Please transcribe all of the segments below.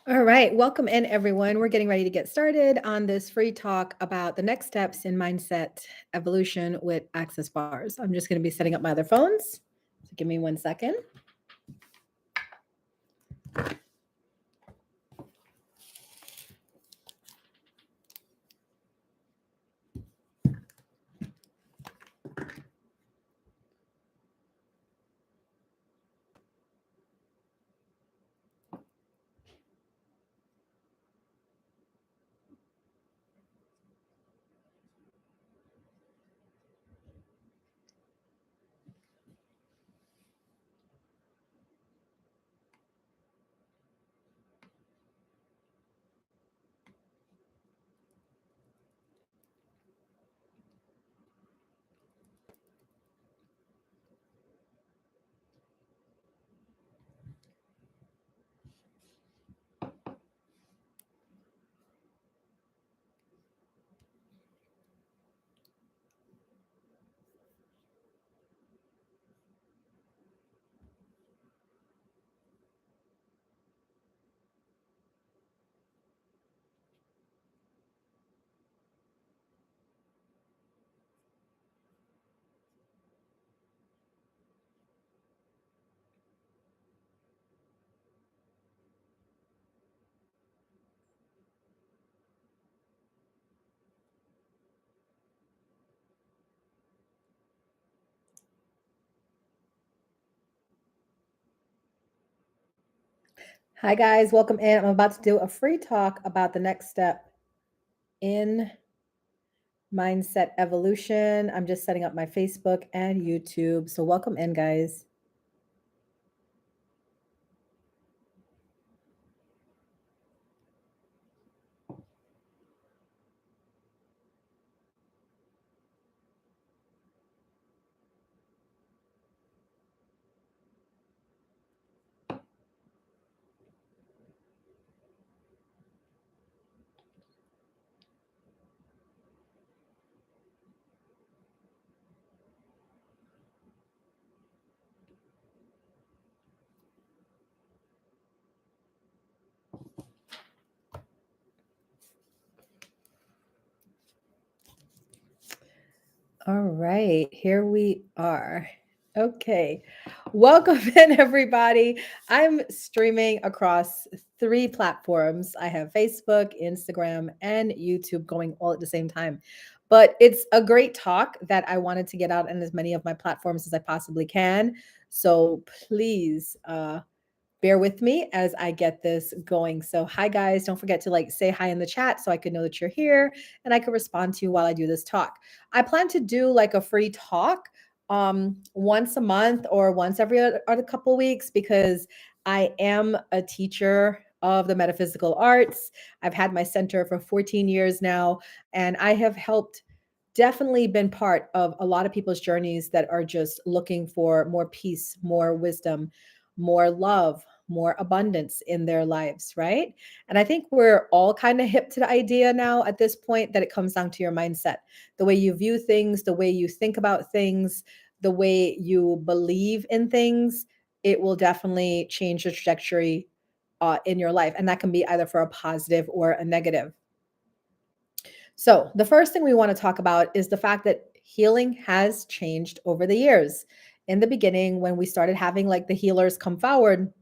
All right, welcome in everyone. We're getting ready to get started on this free talk about the next steps in mindset evolution with access bars. I'm just going to be setting up my other phones. So give me 1 second. Hi, guys, welcome in. I'm about to do a free talk about the next step in mindset evolution. I'm just setting up my Facebook and YouTube. So, welcome in, guys. All right, here we are. Okay. Welcome in, everybody. I'm streaming across three platforms. I have Facebook, Instagram, and YouTube going all at the same time. But it's a great talk that I wanted to get out on as many of my platforms as I possibly can. So please bear with me as I get this going. So, hi guys, don't forget to say hi in the chat so I could know that you're here and I can respond to you while I do this talk. I plan to do like a free talk once a month or once every other couple weeks because I am a teacher of the metaphysical arts. I've had my center for 14 years now and I have helped definitely been part of a lot of people's journeys that are just looking for more peace, more wisdom, more love, more abundance in their lives, right? And I think we're all kind of hip to the idea now at this point that it comes down to your mindset, the way you view things, the way you think about things, the way you believe in things. It will definitely change the trajectory in your life. And that can be either for a positive or a negative. So, the first thing we want to talk about is the fact that healing has changed over the years. In the beginning, when we started having like the healers come forward,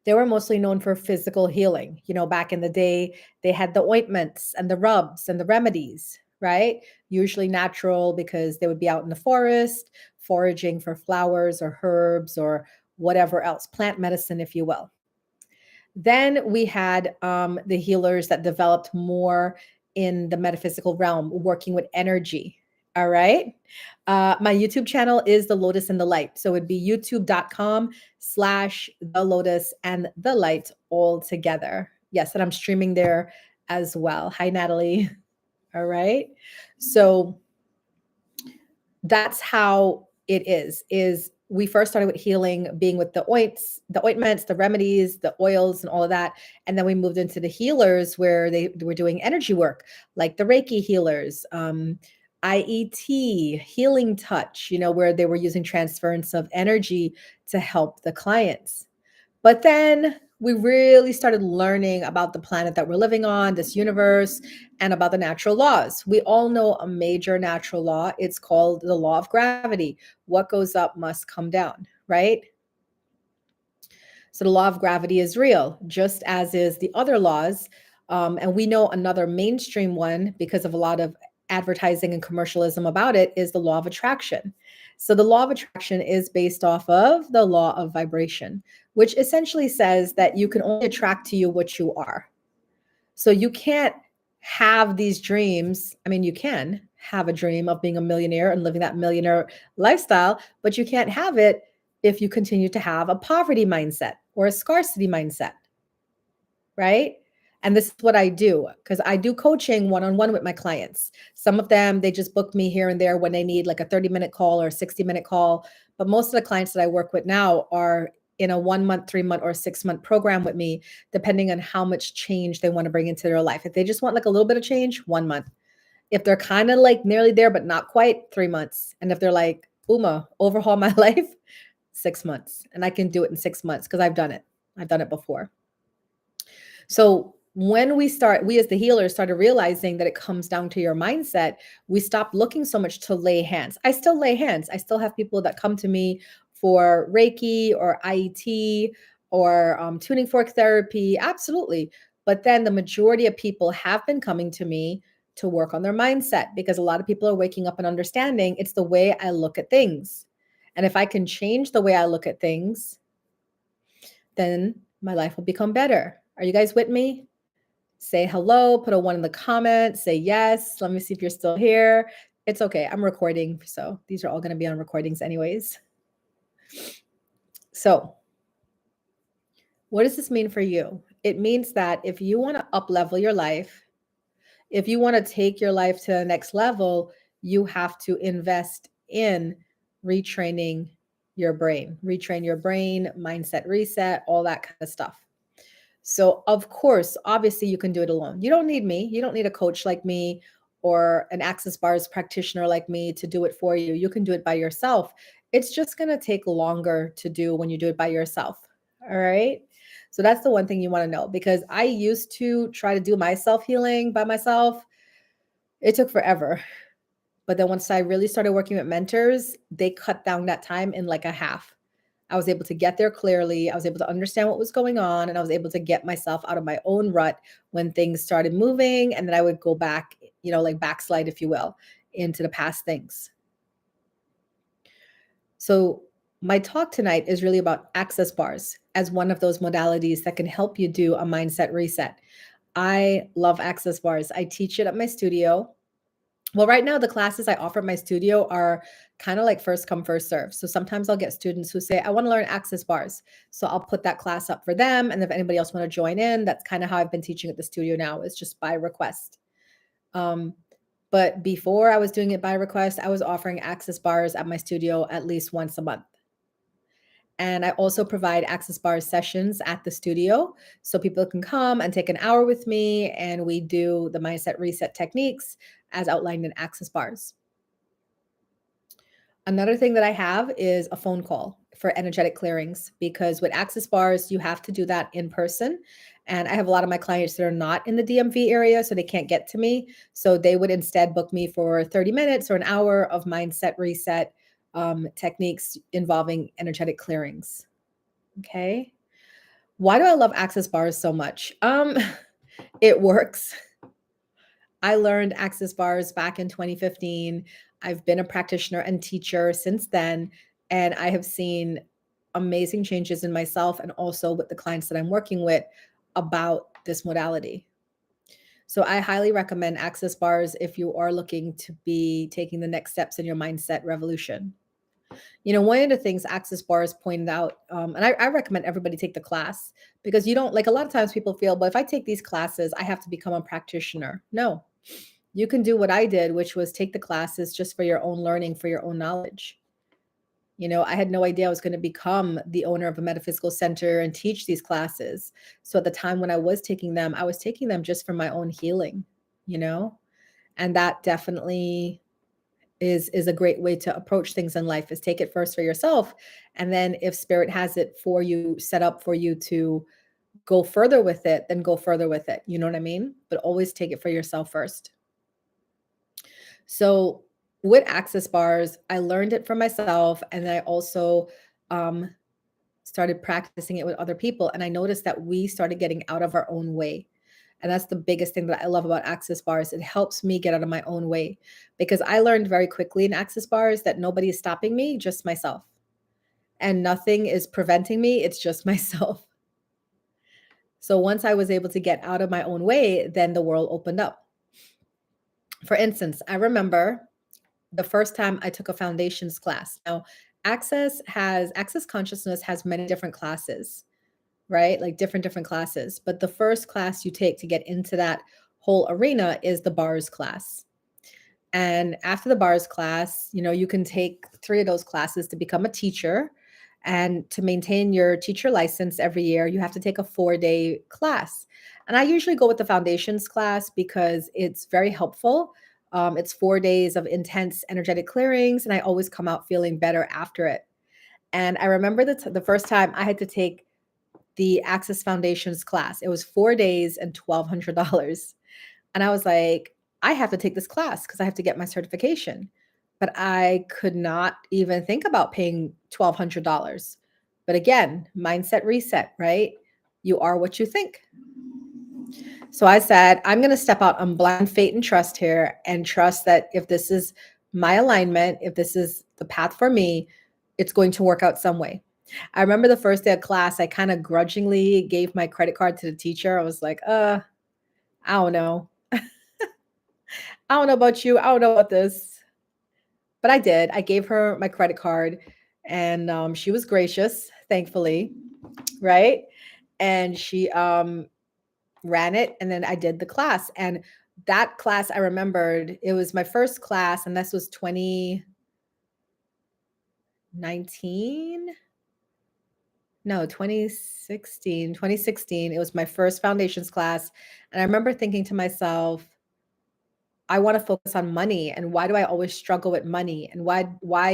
they were mostly known for physical healing. Back in the day, they had the ointments and the rubs and the remedies, right? Usually natural because they would be out in the forest foraging for flowers or herbs or whatever else, plant medicine, if you will. Then we had the healers that developed more in the metaphysical realm, working with energy. All right. My YouTube channel is the Lotus and the Light. So it'd be youtube.com/the Lotus and the Light all together. Yes. And I'm streaming there as well. Hi, Natalie. All right. So that's how it is we first started with healing being with the ointments, the remedies, the oils and all of that, and then we moved into the healers where they were doing energy work like the Reiki healers, IET, healing touch, where they were using transference of energy to help the clients. But then we really started learning about the planet that we're living on, this universe, and about the natural laws. We all know a major natural law. It's called the law of gravity. What goes up must come down, right? So the law of gravity is real, just as is the other laws. And we know another mainstream one, because of a lot of advertising and commercialism about it, is the law of attraction. So the law of attraction is based off of the law of vibration, which essentially says that you can only attract to you what you are. So you can't have these dreams. I mean, you can have a dream of being a millionaire and living that millionaire lifestyle, but you can't have it if you continue to have a poverty mindset or a scarcity mindset, right? And this is what I do, because I do coaching one-on-one with my clients. Some of them, they just book me here and there when they need like a 30-minute call or a 60-minute call. But most of the clients that I work with now are in a 1 month, 3 month, or 6 month program with me, depending on how much change they want to bring into their life. If they just want like a little bit of change, 1 month. If they're kind of like nearly there, but not quite, 3 months. And if they're like, Uma, overhaul my life, 6 months. And I can do it in 6 months because I've done it. I've done it before. So when we as the healers started realizing that it comes down to your mindset, we stopped looking so much to lay hands. I still lay hands. I still have people that come to me for Reiki or IET or tuning fork therapy. Absolutely. But then the majority of people have been coming to me to work on their mindset, because a lot of people are waking up and understanding it's the way I look at things. And if I can change the way I look at things, then my life will become better. Are you guys with me? Say hello, put a one in the comments, say yes. Let me see if you're still here. It's okay. I'm recording. So these are all going to be on recordings anyways. So what does this mean for you? It means that if you want to up level your life, if you want to take your life to the next level, you have to invest in retraining your brain, retrain your brain, mindset reset, all that kind of stuff. So, of course, obviously, you can do it alone. You don't need me. You don't need a coach like me or an Access Bars practitioner like me to do it for you. You can do it by yourself. It's just going to take longer to do when you do it by yourself. All right. So, that's the one thing you want to know, because I used to try to do my self healing by myself. It took forever. But then once I really started working with mentors, they cut down that time in like a half. I was able to get there clearly. I was able to understand what was going on, and I was able to get myself out of my own rut when things started moving. And then I would go back, like backslide, if you will, into the past things. So my talk tonight is really about access bars as one of those modalities that can help you do a mindset reset. I love access bars. I teach it at my studio. Well, right now, the classes I offer at my studio are kind of like first come, first serve. So sometimes I'll get students who say, I want to learn access bars. So I'll put that class up for them. And if anybody else want to join in, that's kind of how I've been teaching at the studio now, is just by request. But before I was doing it by request, I was offering access bars at my studio at least once a month. And I also provide access bar sessions at the studio. So people can come and take an hour with me, and we do the mindset reset techniques as outlined in access bars. Another thing that I have is a phone call for energetic clearings, because with access bars, you have to do that in person. And I have a lot of my clients that are not in the DMV area, so they can't get to me. So they would instead book me for 30 minutes or an hour of mindset reset techniques involving energetic clearings. Okay. Why do I love access bars so much? It works. I learned access bars back in 2015. I've been a practitioner and teacher since then, and I have seen amazing changes in myself and also with the clients that I'm working with about this modality. So I highly recommend access bars if you are looking to be taking the next steps in your mindset revolution. One of the things access bars pointed out, and I recommend everybody take the class, because you don't, like, a lot of times people feel, well, if I take these classes, I have to become a practitioner. No, you can do what I did, which was take the classes just for your own learning, for your own knowledge. I had no idea I was going to become the owner of a metaphysical center and teach these classes. So at the time when I was taking them, I was taking them just for my own healing, and that definitely is a great way to approach things in life, is take it first for yourself. And then if spirit has it for you, set up for you to go further with it, then go further with it. You know what I mean? But always take it for yourself first. So with access bars, I learned it for myself, and I also um, started practicing it with other people. And I noticed that we started getting out of our own way. And that's the biggest thing that I love about access bars. It helps me get out of my own way because I learned very quickly in access bars that nobody is stopping me, just myself. And nothing is preventing me, it's just myself. So once I was able to get out of my own way, then the world opened up. For instance, I remember the first time I took a foundations class. Now, Access Consciousness has many different classes, right? Like different classes. But the first class you take to get into that whole arena is the bars class. And after the bars class, you can take 3 of those classes to become a teacher. And to maintain your teacher license every year, you have to take a 4-day class. And I usually go with the foundations class because it's very helpful. It's 4 days of intense energetic clearings, and I always come out feeling better after it. And I remember the first time I had to take the Access Foundations class. It was 4 days and $1,200. And I was like, I have to take this class because I have to get my certification. But I could not even think about paying $1,200. But again, mindset reset, right? You are what you think. So I said, I'm going to step out on blind faith and trust here and trust that if this is my alignment, if this is the path for me, it's going to work out some way. I remember the first day of class, I kind of grudgingly gave my credit card to the teacher. I was like, I don't know. I don't know about you. I don't know about this. But I did. I gave her my credit card, and she was gracious, thankfully, right? And she ran it, and then I did the class. And that class, I remembered, it was my first class, and this was 2019. No, 2016. It was my first foundations class. And I remember thinking to myself, I want to focus on money, and why do I always struggle with money, and why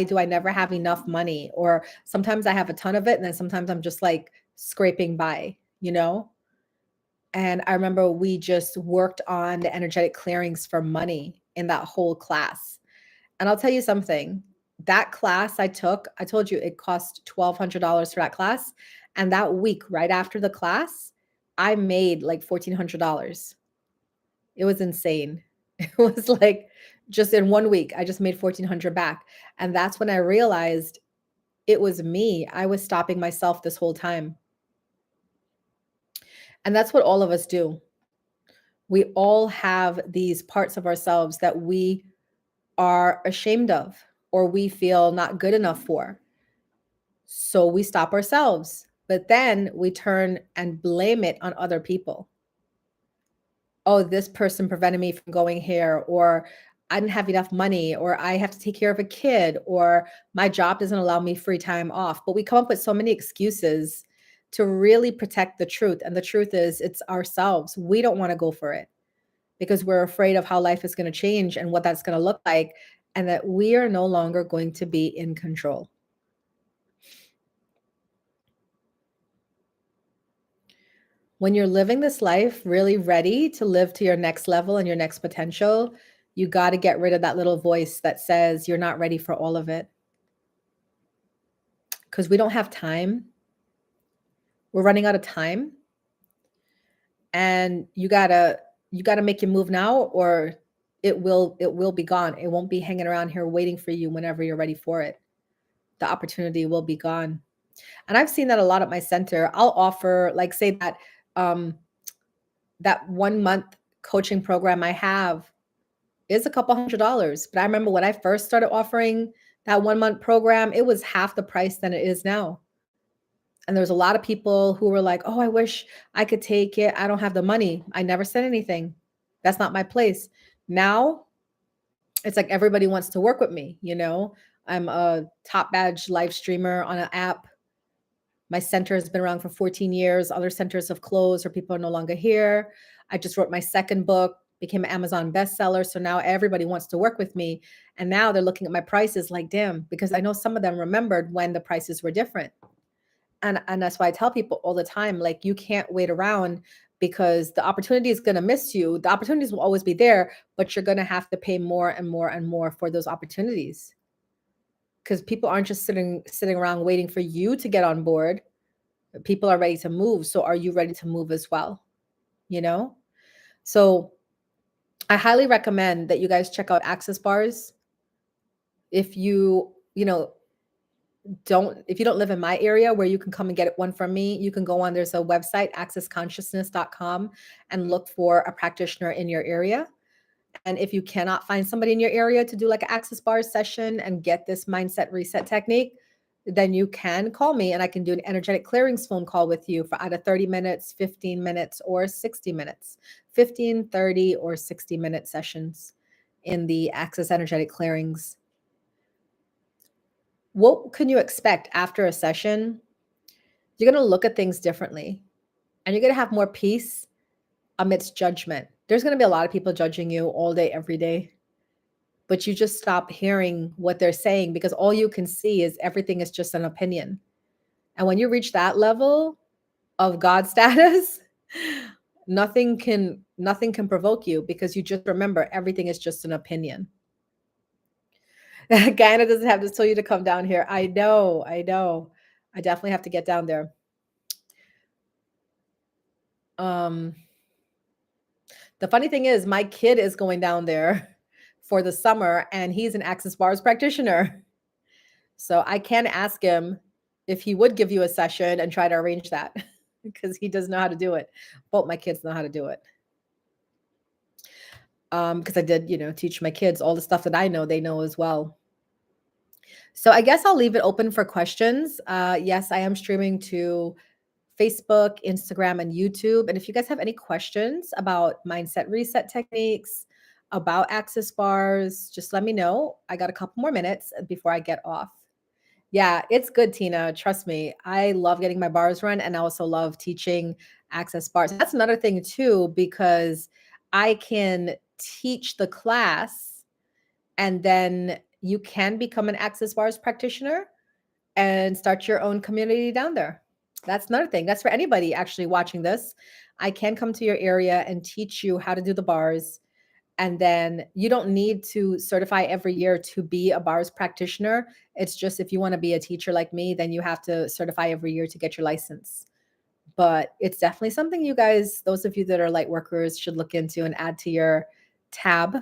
do I never have enough money, or sometimes I have a ton of it and then sometimes I'm just like scraping by. And I remember we just worked on the energetic clearings for money in that whole class. And I'll tell you something, that class I took, I told you it cost $1,200 for that class, and that week right after the class I made like $1,400. It was insane. It was like just in 1 week, I just made 1,400 back. And that's when I realized it was me. I was stopping myself this whole time. And that's what all of us do. We all have these parts of ourselves that we are ashamed of or we feel not good enough for. So we stop ourselves, but then we turn and blame it on other people. Oh, this person prevented me from going here, or I didn't have enough money, or I have to take care of a kid, or my job doesn't allow me free time off. But we come up with so many excuses to really protect the truth. And the truth is, it's ourselves. We don't want to go for it because we're afraid of how life is going to change and what that's going to look like, and that we are no longer going to be in control. When you're living this life really ready to live to your next level and your next potential, you got to get rid of that little voice that says you're not ready for all of it. Because we don't have time. We're running out of time. And you gotta make your move now, or it will be gone. It won't be hanging around here waiting for you whenever you're ready for it. The opportunity will be gone. And I've seen that a lot at my center. I'll offer, like, say that 1 month coaching program I have is a couple $100. But I remember when I first started offering that 1 month program, it was half the price than it is now. And there's a lot of people who were like, oh, I wish I could take it. I don't have the money. I never said anything. That's not my place. Now it's like everybody wants to work with me. I'm a top badge live streamer on an app. My center has been around for 14 years. Other centers have closed or people are no longer here. I just wrote my second book, became an Amazon bestseller. So now everybody wants to work with me. And now they're looking at my prices like, damn, because I know some of them remembered when the prices were different. And that's why I tell people all the time, like, you can't wait around because the opportunity is going to miss you. The opportunities will always be there, but you're going to have to pay more and more and more for those opportunities, because people aren't just sitting around waiting for you to get on board. People are ready to move. So are you ready to move as well? You know? So I highly recommend that you guys check out Access Bars. If you know, if you don't live in my area where you can come and get one from me, you can go on, there's a website, accessconsciousness.com, and look for a practitioner in your area. And if you cannot find somebody in your area to do like an Access Bars session and get this mindset reset technique, then you can call me and I can do an energetic clearings phone call with you for either 30 minutes, 15 minutes, or 60 minutes, 15, 30, or 60-minute sessions in the Access Energetic Clearings. What can you expect after a session? You're going to look at things differently and you're going to have more peace amidst judgment. There's going to be a lot of people judging you all day, every day, but you just stop hearing what they're saying because all you can see is everything is just an opinion. And when you reach that level of God status, nothing can provoke you because you just remember everything is just an opinion. Guyana doesn't have to tell you to come down here. I know. I definitely have to get down there. The funny thing is my kid is going down there for the summer and he's an Access Bars practitioner. So I can ask him if he would give you a session and try to arrange that because he does know how to do it. Both my kids know how to do it. Because I did, teach my kids all the stuff that I know, they know as well. So I guess I'll leave it open for questions. Yes, I am streaming to Facebook, Instagram, and YouTube. And if you guys have any questions about mindset reset techniques, about Access Bars, just let me know. I got a couple more minutes before I get off. Yeah, it's good, Tina. Trust me. I love getting my bars run and I also love teaching Access Bars. That's another thing too, because I can teach the class and then you can become an Access Bars practitioner and start your own community down there. That's another thing. That's for anybody actually watching this. I can come to your area and teach you how to do the bars. And then you don't need to certify every year to be a bars practitioner. It's just if you want to be a teacher like me, then you have to certify every year to get your license. But it's definitely something you guys, those of you that are light workers, should look into and add to your tab,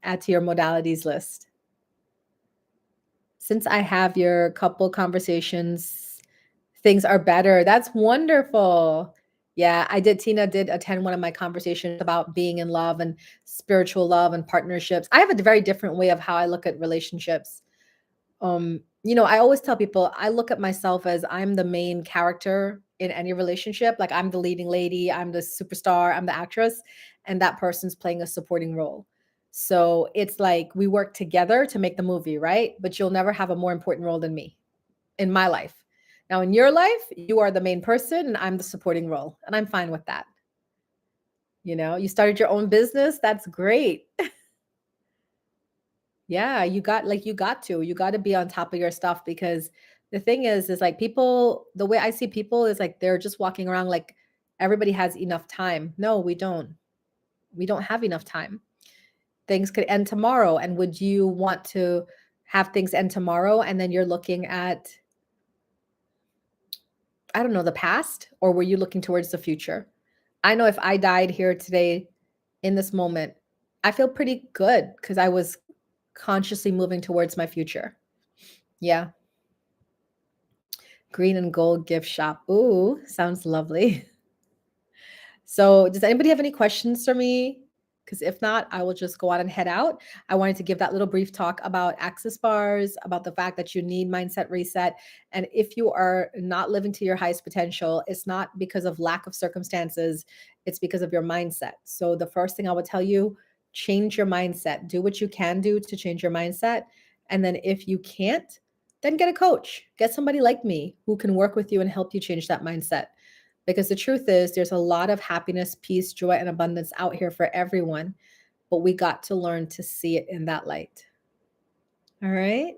add to your modalities list. Since I have your couple conversations, things are better. That's wonderful. Yeah, Tina did attend one of my conversations about being in love and spiritual love and partnerships. I have a very different way of how I look at relationships. I always tell people I look at myself as I'm the main character in any relationship. Like I'm the leading lady, I'm the superstar, I'm the actress, and that person's playing a supporting role. So it's like we work together to make the movie, right? But you'll never have a more important role than me in my life. Now, in your life, you are the main person and I'm the supporting role, and I'm fine with that. You started your own business. That's great. Yeah, you got to be on top of your stuff because the thing is like people, the way I see people is like they're just walking around like everybody has enough time. No, we don't. We don't have enough time. Things could end tomorrow. And would you want to have things end tomorrow and then you're looking at, I don't know, the past, or were you looking towards the future? I know if I died here today in this moment, I feel pretty good because I was consciously moving towards my future. Yeah. Green and gold gift shop. Ooh, sounds lovely. So does anybody have any questions for me? Because if not, I will just go on and head out. I wanted to give that little brief talk about Access Bars, about the fact that you need mindset reset. And if you are not living to your highest potential, it's not because of lack of circumstances, it's because of your mindset. So the first thing I would tell you, change your mindset. Do what you can do to change your mindset. And then if you can't, then get a coach. Get somebody like me who can work with you and help you change that mindset. Because the truth is, there's a lot of happiness, peace, joy, and abundance out here for everyone, but we got to learn to see it in that light. All right.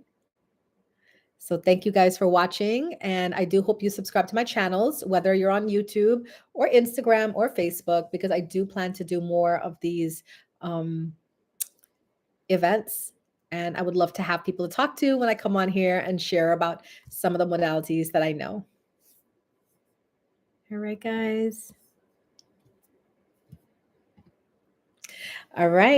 So thank you guys for watching. And I do hope you subscribe to my channels, whether you're on YouTube or Instagram or Facebook, because I do plan to do more of these events. And I would love to have people to talk to when I come on here and share about some of the modalities that I know. All right, guys. All right.